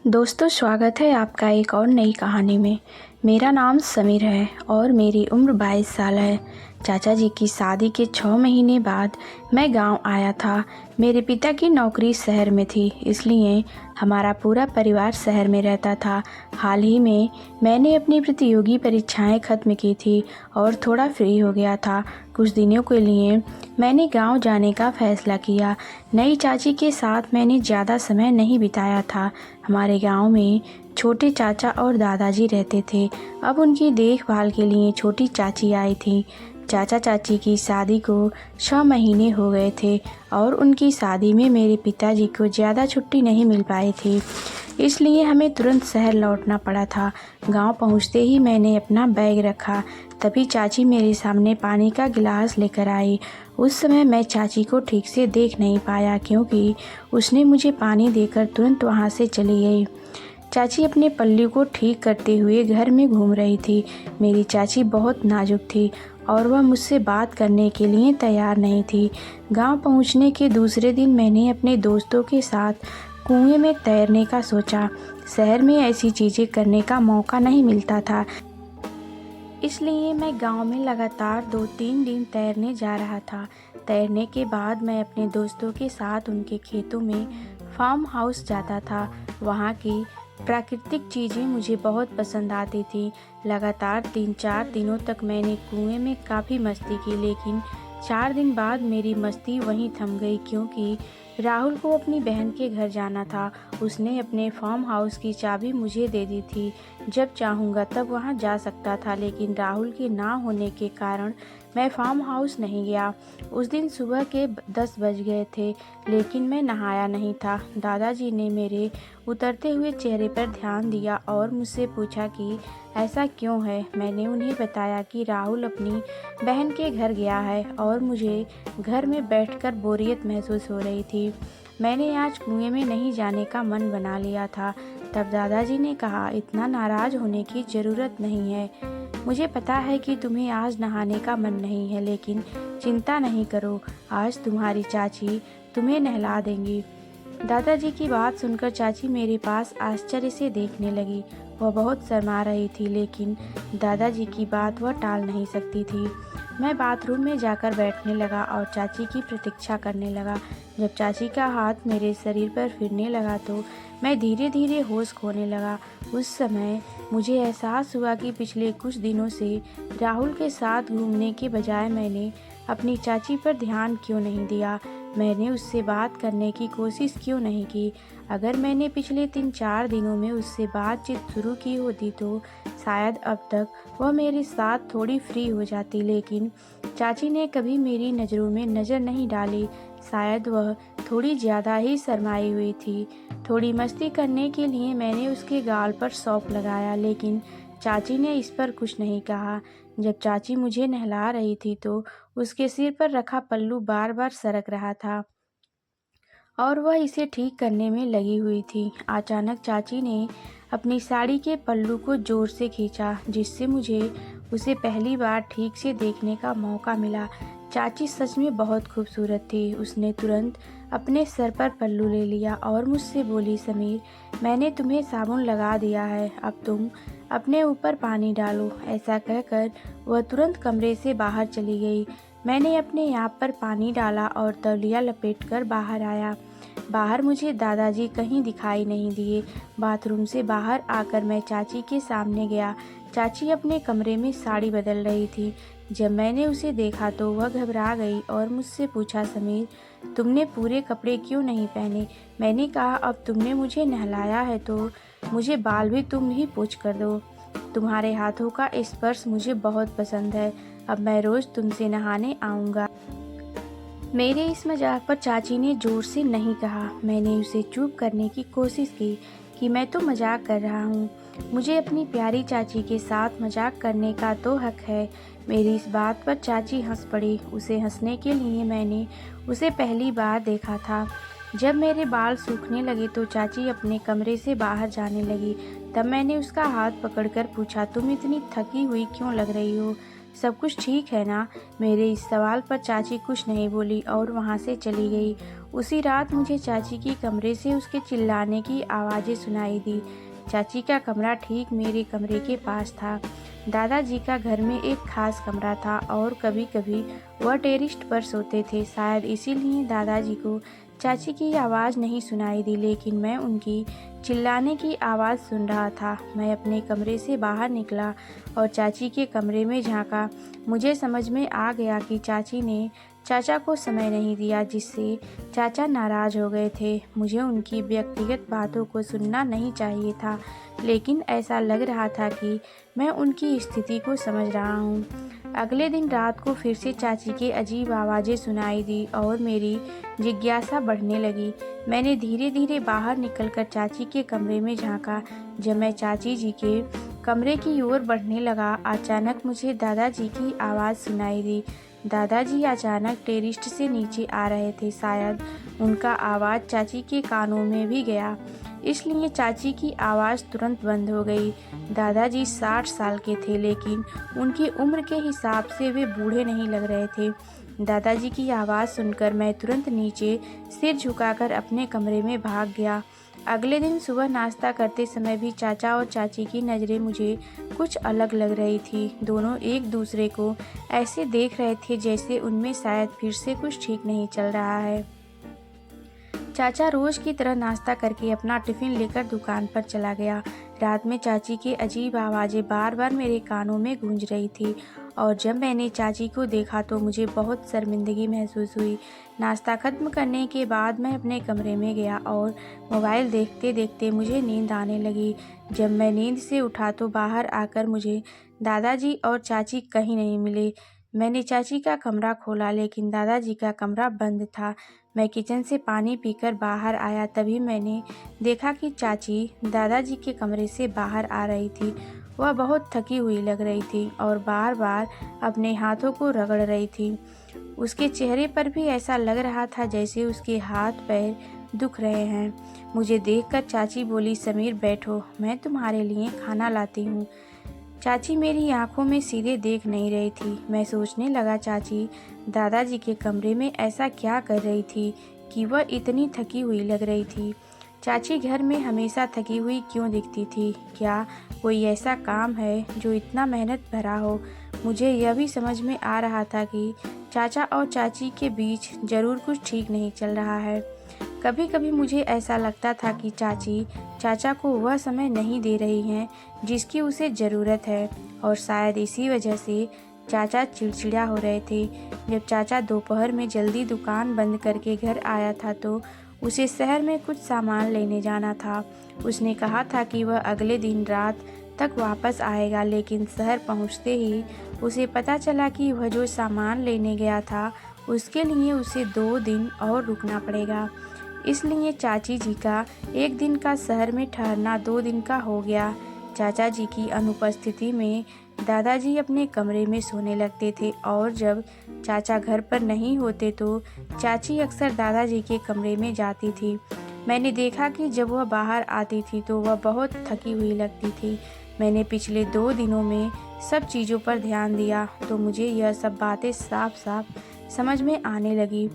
दोस्तों, स्वागत है आपका एक और नई कहानी में। मेरा नाम समीर है और मेरी उम्र 22 साल है। चाचा जी की शादी के 6 महीने बाद मैं गांव आया था। मेरे पिता की नौकरी शहर में थी, इसलिए हमारा पूरा परिवार शहर में रहता था। हाल ही में मैंने अपनी प्रतियोगी परीक्षाएं खत्म की थी और थोड़ा फ्री हो गया था। कुछ दिनों के लिए मैंने गांव जाने का फैसला किया। नई चाची के साथ मैंने ज़्यादा समय नहीं बिताया था। हमारे गांव में छोटे चाचा और दादाजी रहते थे। अब उनकी देखभाल के लिए छोटी चाची आई थी। चाचा चाची की शादी को 6 महीने हो गए थे और उनकी शादी में मेरे पिताजी को ज़्यादा छुट्टी नहीं मिल पाई थी, इसलिए हमें तुरंत शहर लौटना पड़ा था। गांव पहुंचते ही मैंने अपना बैग रखा, तभी चाची मेरे सामने पानी का गिलास लेकर आई। उस समय मैं चाची को ठीक से देख नहीं पाया क्योंकि उसने मुझे पानी देकर तुरंत वहां से चली गई। चाची अपने पल्लू को ठीक करते हुए घर में घूम रही थी। मेरी चाची बहुत नाजुक थी और वह मुझसे बात करने के लिए तैयार नहीं थी। गांव पहुंचने के दूसरे दिन मैंने अपने दोस्तों के साथ कुएं में तैरने का सोचा। शहर में ऐसी चीज़ें करने का मौका नहीं मिलता था, इसलिए मैं गांव में लगातार 2-3 दिन तैरने जा रहा था। तैरने के बाद मैं अपने दोस्तों के साथ उनके खेतों में फार्म हाउस जाता था। वहाँ की प्राकृतिक चीज़ें मुझे बहुत पसंद आती थी। लगातार 3-4 दिनों तक मैंने कुएं में काफ़ी मस्ती की, लेकिन 4 दिन बाद मेरी मस्ती वहीं थम गई क्योंकि राहुल को अपनी बहन के घर जाना था। उसने अपने फार्म हाउस की चाबी मुझे दे दी थी। जब चाहूँगा तब वहाँ जा सकता था, लेकिन राहुल के ना होने के कारण मैं फार्म हाउस नहीं गया। उस दिन सुबह के 10 बज गए थे, लेकिन मैं नहाया नहीं था। दादाजी ने मेरे उतरते हुए चेहरे पर ध्यान दिया और मुझसे पूछा कि ऐसा क्यों है। मैंने उन्हें बताया कि राहुल अपनी बहन के घर गया है और मुझे घर में बैठकर बोरियत महसूस हो रही थी। मैंने आज कुएं में नहीं जाने का मन बना लिया था। तब दादाजी ने कहा, इतना नाराज होने की ज़रूरत नहीं है। मुझे पता है कि तुम्हें आज नहाने का मन नहीं है, लेकिन चिंता नहीं करो, आज तुम्हारी चाची तुम्हें नहला देंगी। दादाजी की बात सुनकर चाची मेरे पास आश्चर्य से देखने लगी। वह बहुत शर्मा रही थी, लेकिन दादाजी की बात वह टाल नहीं सकती थी। मैं बाथरूम में जाकर बैठने लगा और चाची की प्रतीक्षा करने लगा। जब चाची का हाथ मेरे शरीर पर फिरने लगा तो मैं धीरे धीरे होश खोने लगा। उस समय मुझे एहसास हुआ कि पिछले कुछ दिनों से राहुल के साथ घूमने के बजाय मैंने अपनी चाची पर ध्यान क्यों नहीं दिया। मैंने उससे बात करने की कोशिश क्यों नहीं की। अगर मैंने पिछले 3-4 दिनों में उससे बातचीत शुरू की होती तो शायद अब तक वह मेरे साथ थोड़ी फ्री हो जाती, लेकिन चाची ने कभी मेरी नज़रों में नज़र नहीं डाली। शायद वह थोड़ी ज़्यादा ही शर्माई हुई थी। थोड़ी मस्ती करने के लिए मैंने उसके गाल पर सौंफ लगाया, लेकिन चाची ने इस पर कुछ नहीं कहा। जब चाची मुझे नहला रही थी तो उसके सिर पर रखा पल्लू बार बार सरक रहा था और वह इसे ठीक करने में लगी हुई थी। अचानक चाची ने अपनी साड़ी के पल्लू को जोर से खींचा, जिससे मुझे उसे पहली बार ठीक से देखने का मौका मिला। चाची सच में बहुत खूबसूरत थी। उसने तुरंत अपने सर पर पल्लू ले लिया और मुझसे बोली, समीर, मैंने तुम्हें साबुन लगा दिया है, अब तुम अपने ऊपर पानी डालो। ऐसा कहकर वह तुरंत कमरे से बाहर चली गई। मैंने अपने आप पर पानी डाला और तौलिया लपेटकर बाहर आया। बाहर मुझे दादाजी कहीं दिखाई नहीं दिए। बाथरूम से बाहर आकर मैं चाची के सामने गया। चाची अपने कमरे में साड़ी बदल रही थी। जब मैंने उसे देखा तो वह घबरा गई और मुझसे पूछा, समीर, तुमने पूरे कपड़े क्यों नहीं पहने? मैंने कहा, अब तुमने मुझे नहलाया है तो मुझे बाल भी तुम ही पूछ कर दो। तुम्हारे हाथों का स्पर्श मुझे बहुत पसंद है। अब मैं रोज़ तुमसे नहाने आऊँगा। मेरे इस मजाक पर चाची ने जोर से नहीं कहा। मैंने उसे चुप करने की कोशिश की कि मैं तो मजाक कर रहा हूँ। मुझे अपनी प्यारी चाची के साथ मजाक करने का तो हक है। मेरी इस बात पर चाची हंस पड़ी। उसे हंसने के लिए मैंने उसे पहली बार देखा था। जब मेरे बाल सूखने लगे तो चाची अपने कमरे से बाहर जाने लगी। तब मैंने उसका हाथ पकड़कर पूछा, तुम इतनी थकी हुई क्यों लग रही हो? सब कुछ ठीक है ना? मेरे इस सवाल पर चाची कुछ नहीं बोली और वहाँ से चली गई। उसी रात मुझे चाची के कमरे से उसके चिल्लाने की आवाज़ें सुनाई दी। चाची का कमरा ठीक मेरे कमरे के पास था। दादाजी का घर में एक खास कमरा था और कभी-कभी वह टेरेस पर सोते थे। शायद इसीलिए दादाजी को चाची की आवाज़ नहीं सुनाई दी, लेकिन मैं उनकी चिल्लाने की आवाज़ सुन रहा था। मैं अपने कमरे से बाहर निकला और चाची के कमरे में झांका। मुझे समझ में आ गया कि चाची ने चाचा को समय नहीं दिया, जिससे चाचा नाराज़ हो गए थे। मुझे उनकी व्यक्तिगत बातों को सुनना नहीं चाहिए था, लेकिन ऐसा लग रहा था कि मैं उनकी स्थिति को समझ रहा हूँ। अगले दिन रात को फिर से चाची की अजीब आवाज़ें सुनाई दी और मेरी जिज्ञासा बढ़ने लगी। मैंने धीरे-धीरे बाहर निकलकर चाची के कमरे में झांका। जब मैं चाची जी के कमरे की ओर बढ़ने लगा, अचानक मुझे दादाजी की आवाज़ सुनाई दी। दादाजी अचानक टेरेस से नीचे आ रहे थे। शायद उनका आवाज़ चाची के कानों में भी गया, इसलिए चाची की आवाज़ तुरंत बंद हो गई। दादाजी 60 साल के थे, लेकिन उनकी उम्र के हिसाब से वे बूढ़े नहीं लग रहे थे। दादाजी की आवाज़ सुनकर मैं तुरंत नीचे सिर झुकाकर अपने कमरे में भाग गया। अगले दिन सुबह नाश्ता करते समय भी चाचा और चाची की नज़रें मुझे कुछ अलग लग रही थी। दोनों एक दूसरे को ऐसे देख रहे थे जैसे उनमें शायद फिर से कुछ ठीक नहीं चल रहा है। चाचा रोज़ की तरह नाश्ता करके अपना टिफ़िन लेकर दुकान पर चला गया। रात में चाची की अजीब आवाज़ें बार-बार मेरे कानों में गूंज रही थी और जब मैंने चाची को देखा तो मुझे बहुत शर्मिंदगी महसूस हुई। नाश्ता ख़त्म करने के बाद मैं अपने कमरे में गया और मोबाइल देखते-देखते मुझे नींद आने लगी। जब मैं नींद से उठा तो बाहर आकर मुझे दादाजी और चाची कहीं नहीं मिले। मैंने चाची का कमरा खोला, लेकिन दादाजी का कमरा बंद था। मैं किचन से पानी पीकर बाहर आया, तभी मैंने देखा कि चाची दादाजी के कमरे से बाहर आ रही थी। वह बहुत थकी हुई लग रही थी और बार-बार अपने हाथों को रगड़ रही थी। उसके चेहरे पर भी ऐसा लग रहा था जैसे उसके हाथ-पैर दुख रहे हैं। मुझे देखकर चाची बोली, "समीर बैठो, मैं तुम्हारे लिए खाना लाती हूँ।" चाची मेरी आंखों में सीधे देख नहीं रही थी। मैं सोचने लगा, चाची दादाजी के कमरे में ऐसा क्या कर रही थी कि वह इतनी थकी हुई लग रही थी। चाची घर में हमेशा थकी हुई क्यों दिखती थी? क्या कोई ऐसा काम है जो इतना मेहनत भरा हो? मुझे यह भी समझ में आ रहा था कि चाचा और चाची के बीच ज़रूर कुछ ठीक नहीं चल रहा है। कभी-कभी मुझे ऐसा लगता था कि चाची चाचा को वह समय नहीं दे रही हैं जिसकी उसे ज़रूरत है, और शायद इसी वजह से चाचा चिड़चिड़ा हो रहे थे। जब चाचा दोपहर में जल्दी दुकान बंद करके घर आया था तो उसे शहर में कुछ सामान लेने जाना था। उसने कहा था कि वह अगले दिन रात तक वापस आएगा, लेकिन शहर पहुंचते ही उसे पता चला कि वह जो सामान लेने गया था उसके लिए उसे 2 दिन और रुकना पड़ेगा। इसलिए चाची जी का 1 दिन का शहर में ठहरना 2 दिन का हो गया। चाचा जी की अनुपस्थिति में दादाजी अपने कमरे में सोने लगते थे और जब चाचा घर पर नहीं होते तो चाची अक्सर दादाजी के कमरे में जाती थी। मैंने देखा कि जब वह बाहर आती थी तो वह बहुत थकी हुई लगती थी। मैंने पिछले 2 दिनों में सब चीज़ों पर ध्यान दिया तो मुझे यह सब बातें साफ-साफ समझ में आने लगी।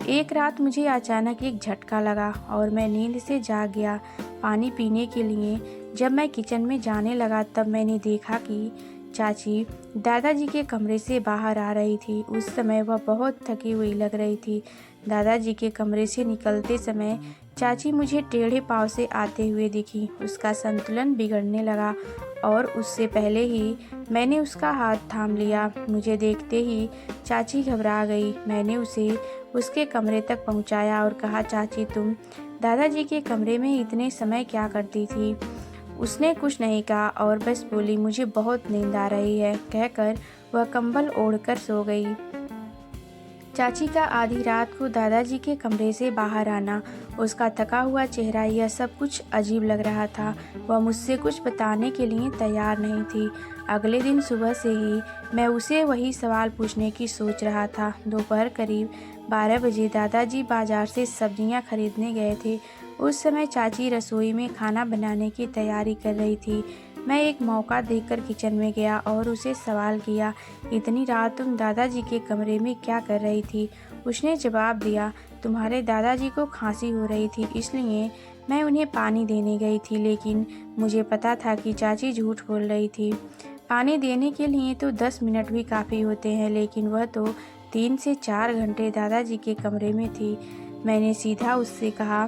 एक रात मुझे अचानक एक झटका लगा और मैं नींद से जाग गया। पानी पीने के लिए जब मैं किचन में जाने लगा तब मैंने देखा कि चाची दादाजी के कमरे से बाहर आ रही थी। उस समय वह बहुत थकी हुई लग रही थी। दादाजी के कमरे से निकलते समय चाची मुझे टेढ़े पाँव से आते हुए दिखी। उसका संतुलन बिगड़ने लगा और उससे पहले ही मैंने उसका हाथ थाम लिया। मुझे देखते ही चाची घबरा गई। मैंने उसे उसके कमरे तक पहुंचाया और कहा, "चाची, तुम दादाजी के कमरे में इतने समय क्या करती थी?" उसने कुछ नहीं कहा और बस बोली, "मुझे बहुत नींद आ रही है।" कहकर वह कंबल ओढ़कर सो गई। चाची का आधी रात को दादाजी के कमरे से बाहर आना, उसका थका हुआ चेहरा, यह सब कुछ अजीब लग रहा था। वह मुझसे कुछ बताने के लिए तैयार नहीं थी। अगले दिन सुबह से ही मैं उसे वही सवाल पूछने की सोच रहा था। दोपहर करीब 12 बजे दादाजी बाजार से सब्जियां खरीदने गए थे। उस समय चाची रसोई में खाना बनाने की तैयारी कर रही थी। मैं एक मौका देखकर किचन में गया और उसे सवाल किया, "इतनी रात तुम दादाजी के कमरे में क्या कर रही थी?" उसने जवाब दिया, तुम्हारे दादाजी को खांसी हो रही थी, इसलिए मैं उन्हें पानी देने गई थी, लेकिन मुझे पता था कि चाची झूठ बोल रही थी। पानी देने के लिए तो 10 मिनट भी काफ़ी होते हैं, लेकिन वह तो 3 से 4 घंटे दादाजी के कमरे में थी। मैंने सीधा उससे कहा,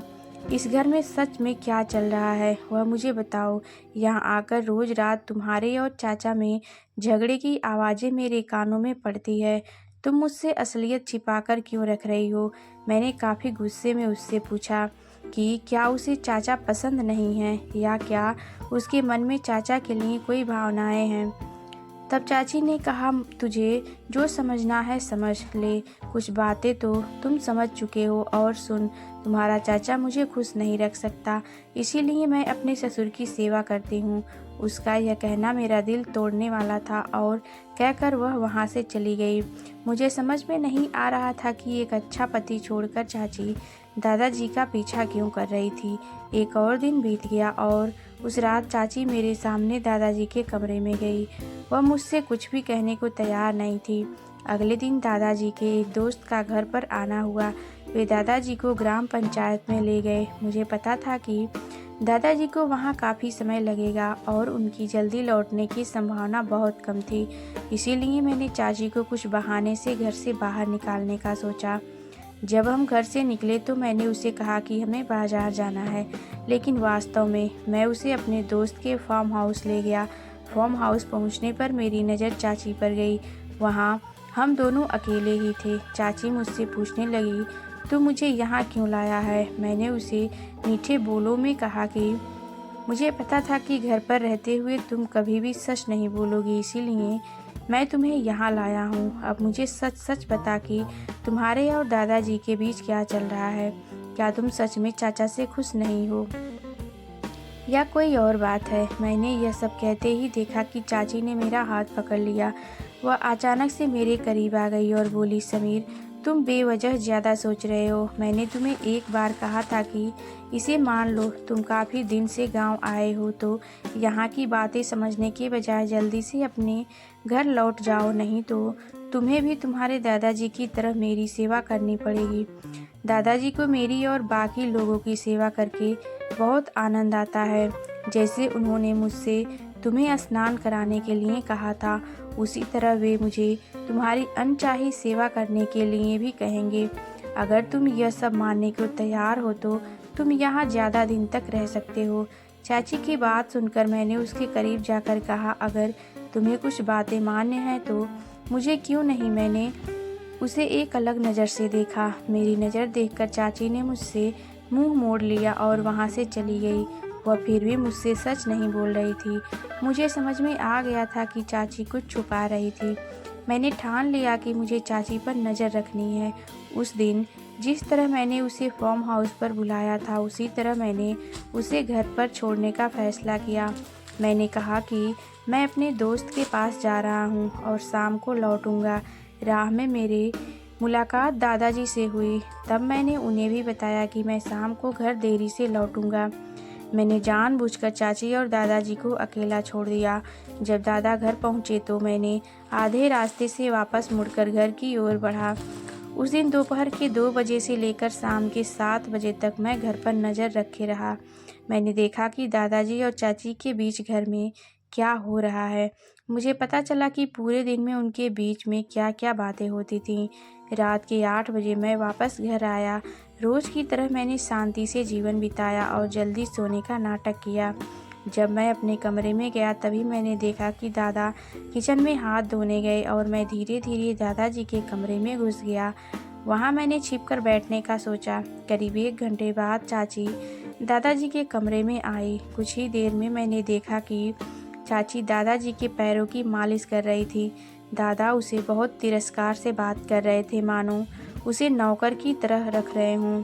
इस घर में सच में क्या चल रहा है वह मुझे बताओ। यहाँ आकर रोज़ रात तुम्हारे और चाचा में झगड़े की आवाज़ें मेरे कानों में पड़ती है। तुम मुझसे असलियत छिपाकर क्यों रख रही हो? मैंने काफ़ी गुस्से में उससे पूछा कि क्या उसे चाचा पसंद नहीं है, या क्या उसके मन में चाचा के लिए कोई भावनाएं हैं। तब चाची ने कहा, तुझे जो समझना है समझ ले, कुछ बातें तो तुम समझ चुके हो। और सुन, तुम्हारा चाचा मुझे खुश नहीं रख सकता, इसीलिए मैं अपने ससुर की सेवा करती हूँ। उसका यह कहना मेरा दिल तोड़ने वाला था और कहकर वह वहाँ से चली गई। मुझे समझ में नहीं आ रहा था कि एक अच्छा पति छोड़कर चाची दादाजी का पीछा क्यों कर रही थी। एक और दिन बीत गया और उस रात चाची मेरे सामने दादाजी के कमरे में गई। वह मुझसे कुछ भी कहने को तैयार नहीं थी। अगले दिन दादाजी के एक दोस्त का घर पर आना हुआ। वे दादाजी को ग्राम पंचायत में ले गए। मुझे पता था कि दादाजी को वहाँ काफ़ी समय लगेगा और उनकी जल्दी लौटने की संभावना बहुत कम थी। इसीलिए मैंने चाची को कुछ बहाने से घर से बाहर निकालने का सोचा। जब हम घर से निकले तो मैंने उसे कहा कि हमें बाजार जाना है, लेकिन वास्तव में मैं उसे अपने दोस्त के फार्म हाउस ले गया। फार्म हाउस पहुंचने पर मेरी नज़र चाची पर गई। वहां हम दोनों अकेले ही थे। चाची मुझसे पूछने लगी, तू मुझे यहाँ क्यों लाया है? मैंने उसे मीठे बोलों में कहा कि मुझे पता था कि घर पर रहते हुए तुम कभी भी सच नहीं बोलोगी, इसीलिए मैं तुम्हें यहाँ लाया हूँ। अब मुझे सच सच बता कि तुम्हारे और दादाजी के बीच क्या चल रहा है। क्या तुम सच में चाचा से खुश नहीं हो, या कोई और बात है? मैंने यह सब कहते ही देखा कि चाची ने मेरा हाथ पकड़ लिया। वह अचानक से मेरे करीब आ गई और बोली, समीर, तुम बेवजह ज़्यादा सोच रहे हो। मैंने तुम्हें एक बार कहा था कि इसे मान लो। तुम काफ़ी दिन से गांव आए हो तो यहाँ की बातें समझने के बजाय जल्दी से अपने घर लौट जाओ, नहीं तो तुम्हें भी तुम्हारे दादाजी की तरह मेरी सेवा करनी पड़ेगी। दादाजी को मेरी और बाकी लोगों की सेवा करके बहुत आनंद आता है। जैसे उन्होंने मुझसे तुम्हें स्नान कराने के लिए कहा था, उसी तरह वे मुझे तुम्हारी अनचाही सेवा करने के लिए भी कहेंगे। अगर तुम यह सब मानने को तैयार हो तो तुम यहाँ ज़्यादा दिन तक रह सकते हो। चाची की बात सुनकर मैंने उसके करीब जाकर कहा, अगर तुम्हें कुछ बातें मान्य हैं तो मुझे क्यों नहीं? मैंने उसे एक अलग नज़र से देखा। मेरी नज़र देखकर चाची ने मुझसे मुंह मोड़ लिया और वहाँ से चली गई। वह फिर भी मुझसे सच नहीं बोल रही थी। मुझे समझ में आ गया था कि चाची कुछ छुपा रही थी। मैंने ठान लिया कि मुझे चाची पर नज़र रखनी है। उस दिन जिस तरह मैंने उसे फार्म हाउस पर बुलाया था, उसी तरह मैंने उसे घर पर छोड़ने का फैसला किया। मैंने कहा कि मैं अपने दोस्त के पास जा रहा हूँ और शाम को लौटूंगा। राह में मेरी मुलाकात दादाजी से हुई। तब मैंने उन्हें भी बताया कि मैं शाम को घर देरी से लौटूंगा। मैंने जानबूझकर चाची और दादाजी को अकेला छोड़ दिया। जब दादा घर पहुंचे तो मैंने आधे रास्ते से वापस मुड़कर घर की ओर बढ़ा। उस दिन दोपहर के 2 बजे से लेकर शाम के 7 बजे तक मैं घर पर नज़र रखे रहा। मैंने देखा कि दादाजी और चाची के बीच घर में क्या हो रहा है। मुझे पता चला कि पूरे दिन में उनके बीच में क्या क्या बातें होती थीं। रात के 8 बजे मैं वापस घर आया। रोज़ की तरह मैंने शांति से जीवन बिताया और जल्दी सोने का नाटक किया। जब मैं अपने कमरे में गया तभी मैंने देखा कि दादा किचन में हाथ धोने गए और मैं धीरे धीरे दादाजी के कमरे में घुस गया। वहाँ मैंने छिपकर बैठने का सोचा। करीब 1 घंटे बाद चाची दादाजी के कमरे में आई। कुछ ही देर में मैंने देखा कि चाची दादाजी के पैरों की मालिश कर रही थी। दादा उसे बहुत तिरस्कार से बात कर रहे थे, मानो उसे नौकर की तरह रख रहे हों।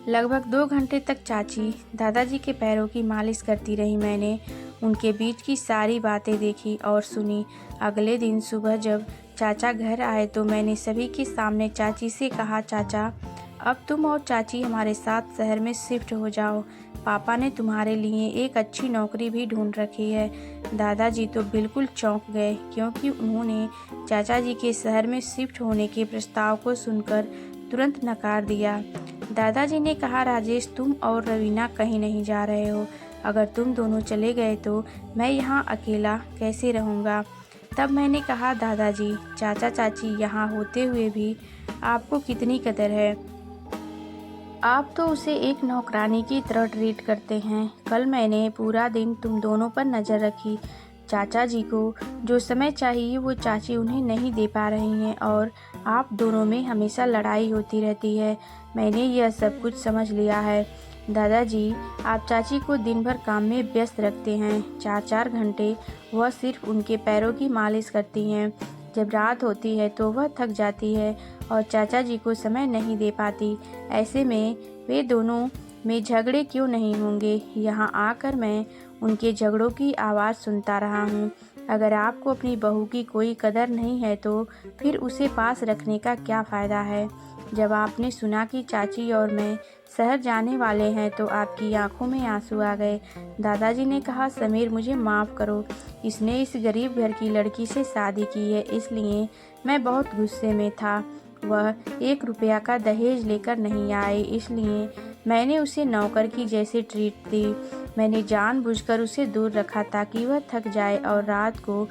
लगभग 2 घंटे तक चाची दादाजी के पैरों की मालिश करती रही। मैंने उनके बीच की सारी बातें देखी और सुनी। अगले दिन सुबह जब चाचा घर आए तो मैंने सभी के सामने चाची से कहा, चाचा, अब तुम और चाची हमारे साथ शहर में शिफ्ट हो जाओ। पापा ने तुम्हारे लिए एक अच्छी नौकरी भी ढूंढ रखी है। दादाजी तो बिल्कुल चौंक गए, क्योंकि उन्होंने चाचा जी के शहर में शिफ्ट होने के प्रस्ताव को सुनकर तुरंत नकार दिया। दादाजी ने कहा, राजेश, तुम और रवीना कहीं नहीं जा रहे हो। अगर तुम दोनों चले गए तो मैं यहाँ अकेला कैसे रहूँगा। तब मैंने कहा, दादाजी, चाचा चाची यहाँ होते हुए भी आपको कितनी कदर है। आप तो उसे एक नौकरानी की तरह ट्रीट करते हैं। कल मैंने पूरा दिन तुम दोनों पर नज़र रखी। चाचा जी को जो समय चाहिए वो चाची उन्हें नहीं दे पा रही हैं और आप दोनों में हमेशा लड़ाई होती रहती है। मैंने यह सब कुछ समझ लिया है। दादाजी, आप चाची को दिन भर काम में व्यस्त रखते हैं। 4-4 घंटे वह सिर्फ उनके पैरों की मालिश करती हैं। जब रात होती है तो वह थक जाती है और चाचा जी को समय नहीं दे पाती। ऐसे में वे दोनों में झगड़े क्यों नहीं होंगे। यहाँ आकर मैं उनके झगड़ों की आवाज़ सुनता रहा हूँ। अगर आपको अपनी बहू की कोई कदर नहीं है तो फिर उसे पास रखने का क्या फ़ायदा है। जब आपने सुना कि चाची और मैं शहर जाने वाले हैं तो आपकी आंखों में आंसू आ गए। दादाजी ने कहा, समीर, मुझे माफ़ करो। इसने इस गरीब घर की लड़की से शादी की है, इसलिए मैं बहुत गुस्से में था। वह 1 रुपया का दहेज लेकर नहीं आए, इसलिए मैंने उसे नौकर की जैसे ट्रीट दी। मैंने जानबूझकर उसे दूर रखा ताकि वह थक जाए और रात को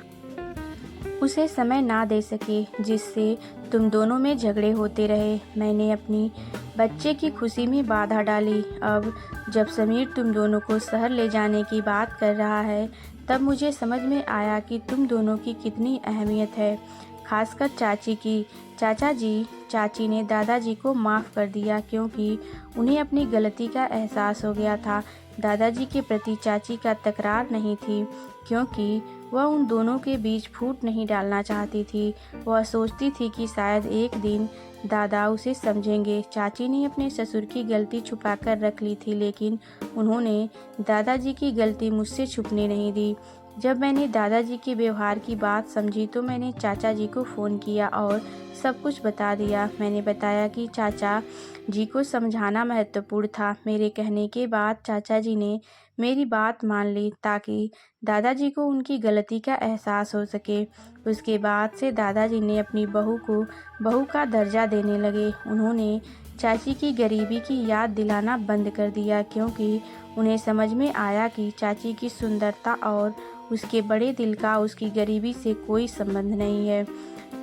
उसे समय ना दे सके, जिससे तुम दोनों में झगड़े होते रहे। मैंने अपनी बच्चे की खुशी में बाधा डाली। अब जब समीर तुम दोनों को शहर ले जाने की बात कर रहा है तब मुझे समझ में आया कि तुम दोनों की कितनी अहमियत है, खासकर चाची की। चाचा जी, चाची ने दादाजी को माफ़ कर दिया क्योंकि उन्हें अपनी गलती का एहसास हो गया था। दादाजी के प्रति चाची का तकरार नहीं थी क्योंकि वह उन दोनों के बीच फूट नहीं डालना चाहती थी। वह सोचती थी कि शायद एक दिन दादा उसे समझेंगे। चाची ने अपने ससुर की गलती छुपाकर रख ली थी, लेकिन उन्होंने दादाजी की गलती मुझसे छुपने नहीं दी। जब मैंने दादाजी के व्यवहार की बात समझी तो मैंने चाचा जी को फ़ोन किया और सब कुछ बता दिया। मैंने बताया कि चाचा जी को समझाना महत्वपूर्ण था। मेरे कहने के बाद चाचा जी ने मेरी बात मान ली ताकि दादाजी को उनकी गलती का एहसास हो सके। उसके बाद से दादाजी ने अपनी बहू को बहू का दर्जा देने लगे। उन्होंने चाची की गरीबी की याद दिलाना बंद कर दिया क्योंकि उन्हें समझ में आया कि चाची की सुंदरता और उसके बड़े दिल का उसकी गरीबी से कोई संबंध नहीं है।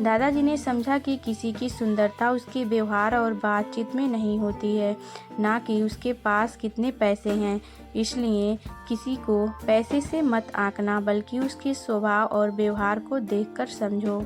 दादाजी ने समझा कि किसी की सुंदरता उसके व्यवहार और बातचीत में नहीं होती है, ना कि उसके पास कितने पैसे हैं। इसलिए किसी को पैसे से मत आंकना, बल्कि उसके स्वभाव और व्यवहार को देखकर समझो।